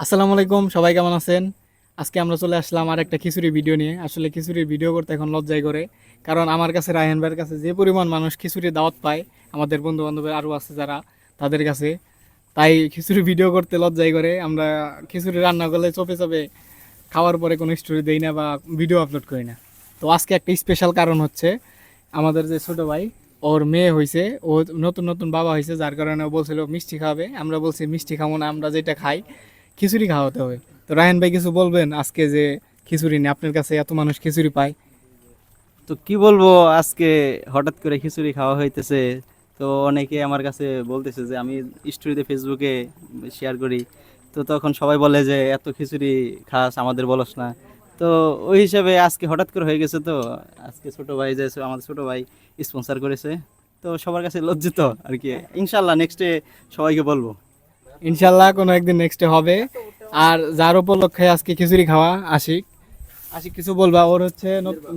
আসসালামু আলাইকুম, সবাই কেমন আছেন? আজকে আমরা চলে আসলাম আর একটা খিচুড়ি ভিডিও নিয়ে। আসলে খিচুড়ির ভিডিও করতে এখন লজ্জায় করে, কারণ আমার কাছে রায়হান ভাইয়ের কাছে যে পরিমাণ মানুষ খিচুড়ির দাওয়াত পায়, আমাদের বন্ধু বান্ধবের আরও আছে যারা, তাদের কাছে তাই খিচুড়ি ভিডিও করতে লজ্জায় করে। আমরা খিচুড়ি রান্না করলে চোপে চোপে খাওয়ার পরে কোনো স্টোরি দেই না বা ভিডিও আপলোড করি না। তো আজকে একটা স্পেশাল কারণ হচ্ছে, আমাদের যে ছোট ভাই, ওর মেয়ে হয়েছে, ও নতুন নতুন বাবা হয়েছে, যার কারণে ও বলছিল মিষ্টি খাবে। আমরা বলছি মিষ্টি খাবো না, আমরা যেটা খাই খিচুড়ি খাওয়াতে হবে। তো রায়হান ভাই কিছু বলবেন আজকে যে খিচুড়ি নিয়ে আপনার কাছে এত মানুষ খিচুড়ি পায়? তো কি বলবো, আজকে হঠাৎ করে খিচুড়ি খাওয়া হইতেছে। তো অনেকে আমার কাছে বলতেছে যে আমি স্টোরিতে ফেসবুকে শেয়ার করি। তো তখন সবাই বলে যে এত খিচুড়ি খাস, আমাদের বলস না। তো ওই হিসাবে আজকে হঠাৎ করে হয়ে গেছে। তো আজকে ছোট ভাই যে আমাদের ছোট ভাই স্পন্সর করেছে, তো সবার কাছে লজ্জিত আর কি। ইনশাল্লাহ নেক্সটে সবাইকে বলবো। ইনশাল্লাহ কোনো একদিন নেক্সটে হবে। আর যার উপলক্ষে আজকে খিচুড়ি খাওয়া, আশিক, আশিক কিছু বলবা? ওর হচ্ছে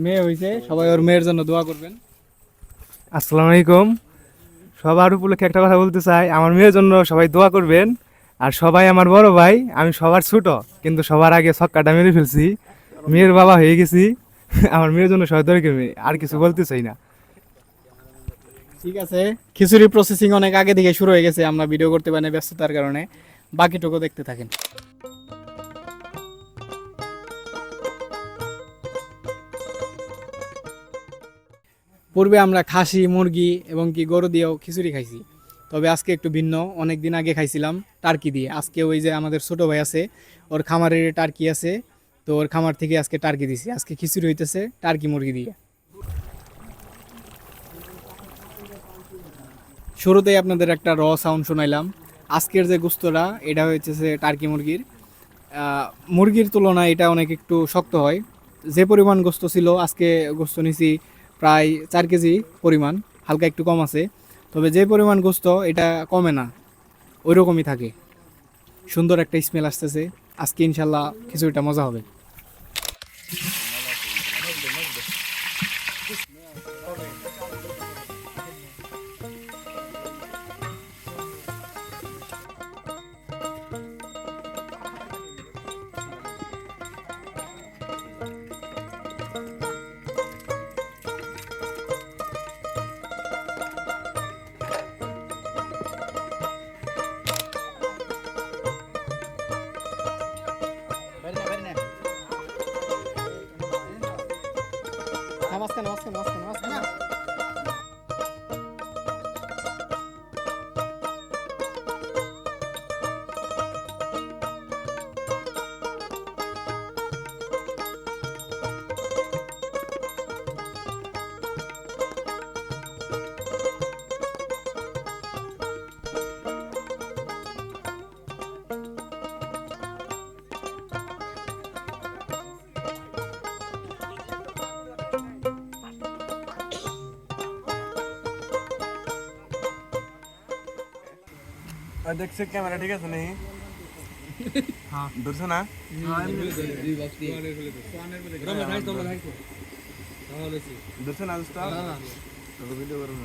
মেয়ে হয়েছে, সবাই ওর মেয়ের জন্য দোয়া করবেন। আসসালামু আলাইকুম। সবার উপলক্ষে একটা কথা বলতে চাই, আমার মেয়ের জন্য সবাই দোয়া করবেন। আর সবাই আমার বড় ভাই, আমি সবার ছোট, কিন্তু সবার আগে ছক্কাটা মেরে ফেলছি, মেয়ের বাবা হয়ে গেছি। আমার মেয়ের জন্য সবাই দোয়া করবে, আর কিছু বলতে চাই না। ঠিক আছে, খিচুড়ি প্রসেসিং অনেক আগে থেকে শুরু হয়ে গেছে, আমরা ভিডিও করতে পারি না ব্যস্ততার কারণে। বাকিটুকু দেখতে থাকেন। পূর্বে আমরা খাসি, মুরগি এবং কি গরু দিয়েও খিচুড়ি খাইছি, তবে আজকে একটু ভিন্ন। অনেক দিন আগে খাইছিলাম টার্কি দিয়ে। আজকে ওই যে আমাদের ছোট ভাই আছে, ওর খামারের টার্কি আছে, তো ওর খামার থেকে আজকে টার্কি দিছি। আজকে খিচুড়ি হইতেছে টার্কি মুরগি দিয়ে। শুরুতেই আপনাদের একটা সাউন্ড শোনাইলাম। আজকের যে গোস্তটা, এটা হচ্ছে টার্কি মুরগির। মুরগির তুলনায় এটা অনেক একটু শক্ত হয়। যে পরিমাণ গোস্ত ছিল, আজকে গোস্ত নিছি প্রায় 4 কেজি পরিমাণ, হালকা একটু কম আছে। তবে যে পরিমাণ গোস্ত, এটা কমে না, ওই রকমই থাকে। সুন্দর একটা স্মেল আসতেছে। আজকে ইনশাল্লাহ খিচুড়িটা মজা হবে। মাঝখানে মাঝখানে মাঝখানে মাঝখানে। দেখছে ক্যামেরা ঠিক আছে নাকি? হ্যাঁ, ধরছো না? ধরছো না? ভিডিও করুন।